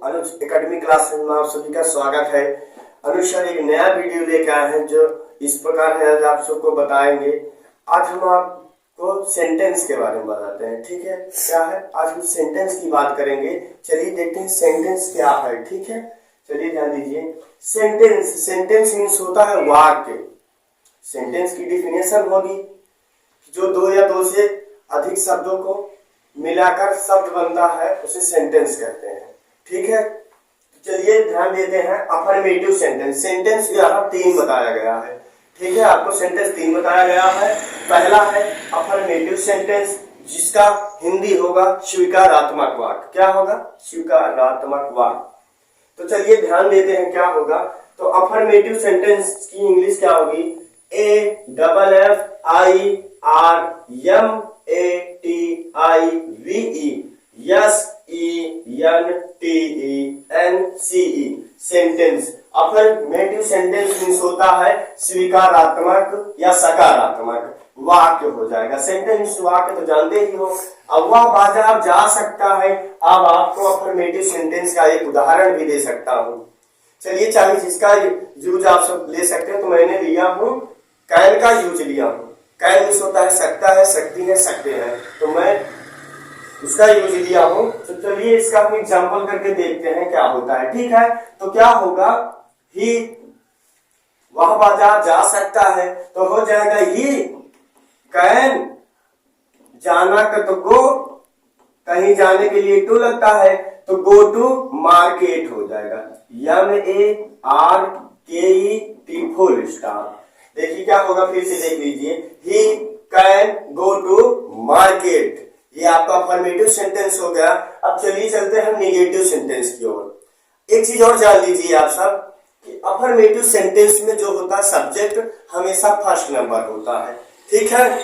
अनुज academy class में आप सभी का स्वागत है। अनुज सर एक नया वीडियो लेके आए हैं जो इस प्रकार है, आज आप सबको बताएंगे। आज हम आपको सेंटेंस के बारे में बताते हैं, ठीक है। क्या है, आज हम सेंटेंस की बात करेंगे। चलिए देखते हैं सेंटेंस क्या है, ठीक है। चलिए ध्यान दीजिए, सेंटेंस मीन्स होता है वाक्य। सेंटेंस की डिफिनेशन होगी जो दो या दो से अधिक शब्दों को मिलाकर शब्द बनता है, उसे सेंटेंस कहते हैं, ठीक है। चलिए ध्यान देते हैं अफर्मेटिव सेंटेंस। सेंटेंस यहाँ 3 बताया गया है, ठीक है। आपको सेंटेंस 3 बताया गया है। पहला है अफर्मेटिव सेंटेंस, जिसका हिंदी होगा स्वीकारात्मक वाक्य। क्या होगा? स्वीकारात्मक वाक्य। तो चलिए ध्यान देते हैं क्या होगा। तो अफर्मेटिव सेंटेंस की इंग्लिश क्या होगी? AFFIRMATIVE sentence. Affirmative sentence means होता है स्वीकारात्मक या सकारात्मक वाक्य हो जाएगा। सेंटेंस वाक्य तो जानते ही हो। अब वह बाजार जा सकता है। अब आपको अफर्मेटिव सेंटेंस का एक उदाहरण भी दे सकता हूँ। चलिए चाहे जिसका यूज आप सब ले सकते हैं, तो मैंने लिया हूँ कैन का यूज लिया हूँ। कैन मीन्स होता है सकता है, सकती है, सकते हैं, तो मैं उसका यूज लिया हूँ। तो चलिए इसका हम एग्जांपल करके देखते हैं क्या होता है, ठीक है। तो क्या होगा? ही, वह बाजार जा सकता है, तो हो जाएगा ही कैन। जाना का तो गो, कहीं जाने के लिए टू लगता है, तो गो टू मार्केट हो जाएगा। MARKET full stop. देखिए क्या होगा, फिर से देख लीजिए। He can go to market, ये आपका अफर्मेटिव सेंटेंस हो गया। अब चलिए चलते हैं निगेटिव सेंटेंस की ओर। एक चीज और जान लीजिए आप सब कि अफर्मेटिव सेंटेंस में जो होता है सब्जेक्ट हमेशा फर्स्ट नंबर होता है, ठीक है,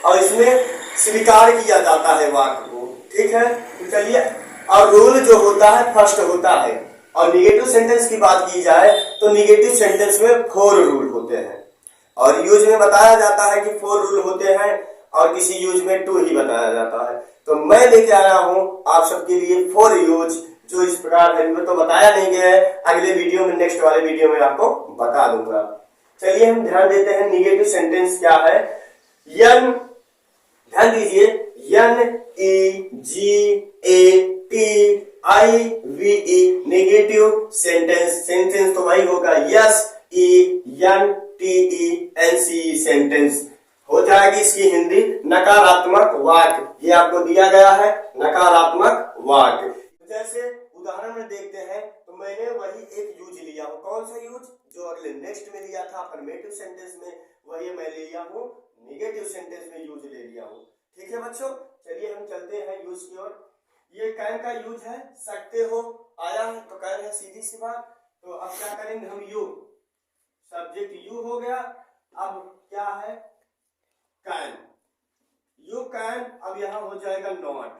और इसमें स्वीकार किया जाता है वाक्य को, ठीक है। तो चलिए, और रूल जो होता है फर्स्ट होता है। और निगेटिव सेंटेंस की बात की जाए तो निगेटिव सेंटेंस में 4 रूल होते हैं, और यूज में बताया जाता है कि 4 रूल होते हैं, और किसी यूज में 2 ही बताया जाता है। तो मैं लेके आया हूं आप सबके लिए 4 यूज, जो इस प्रकार है। मैं तो बताया नहीं गया है, अगले वीडियो में, नेक्स्ट वाले वीडियो में आपको बता दूंगा। चलिए हम ध्यान देते हैं निगेटिव सेंटेंस क्या है। ध्यान दीजिए, NEGATIVE नेगेटिव सेंटेंस तो वही होगा SENTENCE सेंटेंस हो जाएगी। इसकी हिंदी नकारात्मक वाक्य, ये आपको दिया गया है नकारात्मक वाक्य। जैसे उदाहरण में देखते हैं, तो मैंने वही एक यूज लिया हूं। कौन सा यूज? जो अगले नेक्स्ट में लिया था अफर्मेटिव सेंटेंस में, वही मैं ले लिया हूं निगेटिव सेंटेंस में यूज ले लिया हूं, ठीक है बच्चों। चलिए हम चलते हैं यूज की ओर। ये कैन का यूज है, सकते हो आया है तो कैन है, सीधी सी बात। तो अब क्या करेंगे हम? यू, सब्जेक्ट यू हो गया। अब क्या है? Can, you can. अब यहां हो जाएगा नॉट।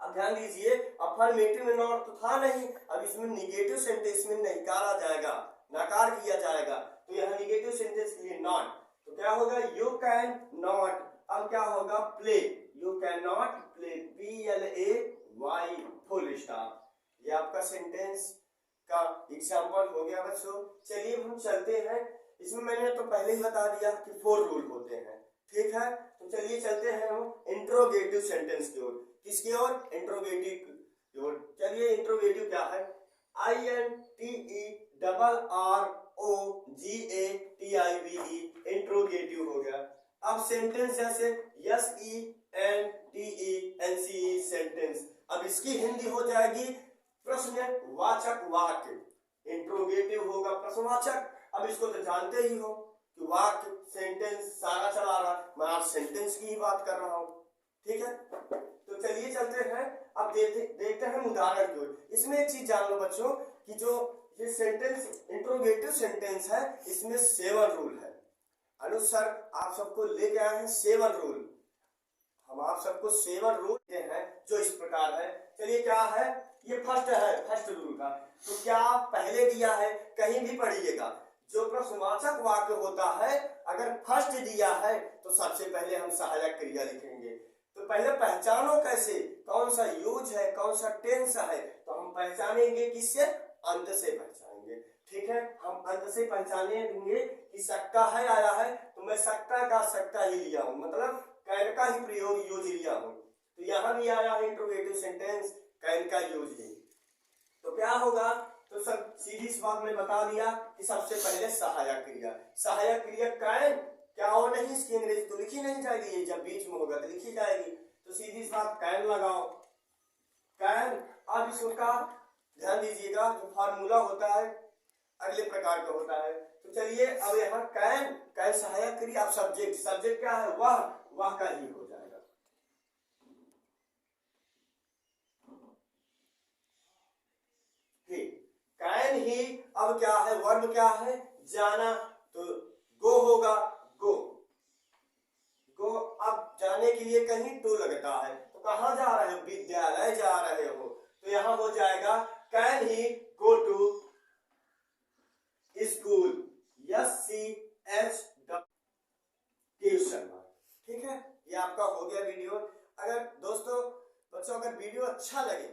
अब ध्यान दीजिए, अफर्मेटिव में नॉट तो था नहीं, अब इसमें निगेटिव सेंटेंस में नकार आ जाएगा, नकार किया जाएगा, तो यहां निगेटिव सेंटेंस के लिए नॉट। तो क्या होगा? You can not. अब क्या होगा? Play, you can not play, PLAY full stop. ये आपका सेंटेंस का एग्जांपल हो गया बच्चों। चलिए हम चलते हैं, इसमें मैंने तो पहले ही बता दिया कि 4 रूल होते हैं, ठीक है। तो चलिए चलते हैं हम इंट्रोगेटिव सेंटेंस की ओर। किसकी ओर? इंट्रोगेटिव की ओर। चलिए इंट्रोगेटिव क्या है? INTERROGATIVE इंट्रोगेटिव हो गया। अब सेंटेंस जैसे SENTENCE सेंटेंस, अब इसकी हिंदी हो जाएगी प्रश्नवाचक वाक्य। इंट्रोगेटिव होगा प्रश्नवाचक। अब इसको तो जानते ही हो कि वाक्य सेंटेंस सारा चला रहा, मैं आज सेंटेंस की ही बात कर रहा हूं, ठीक है। तो चलिए चलते हैं, अब देखते हैं उदाहरण की ओर। इसमें एक चीज जान लो बच्चों कि जो ये सेंटेंस इंट्रोगेटिव सेंटेंस है, इसमें 7 रूल है। अनुज सर आप सबको लेके आए हैं 7 रूल। हम आप सबको 7 रूल हैं जो इस प्रकार है। चलिए क्या है? ये फर्स्ट है, फर्स्ट रूल का। तो क्या पहले दिया है, कहीं भी पढ़िएगा, जो प्रश्नवाचक वाक्य होता है अगर फर्स्ट दिया है तो सबसे पहले हम सहायक क्रिया लिखेंगे। तो पहले पहचानो कैसे, कौन सा यूज है, कौन सा टेंस है, तो हम पहचानेंगे किससे? अंत से पहचानेंगे। ठीक है, हम अंत से पहचानेंगे कि सक्का है आया है तो मैं सक्का का सक्का ही लिया हूं, मतलब कैन का ही प्रयोग यूज लिया हूं। तो यहां भी आया है इंट्रोगेटिव सेंटेंस कैन का यूज ही। तो क्या होगा? तो सब सीधी सी बात में बता दिया कि सबसे पहले सहायक क्रिया, सहायक क्रिया कैन, क्या हो नहीं इसकी अंग्रेजी तो लिखी नहीं जाएगी, जब बीच में होगा तो लिखी जाएगी। तो सीधी सी बात कैन लगाओ, कैन। अब इसका ध्यान दीजिएगा, जो फार्मूला होता है अगले प्रकार का होता है। तो चलिए अब यहाँ कैन, कैन सहायक क्रिया, अब सब्जेक्ट, सब्जेक्ट क्या है? वह का ही हो जाएगा। कैन ही, अब क्या है? वर्ब क्या है? जाना, तो गो होगा, गो। गो, अब जाने के लिए कहीं टू लगता है, तो कहां जा रहे हो? विद्यालय जा रहे हो, तो यहां हो जाएगा can he go to school, tuition. ठीक है, ये आपका हो गया वीडियो। अगर दोस्तों बच्चों अगर वीडियो अच्छा लगे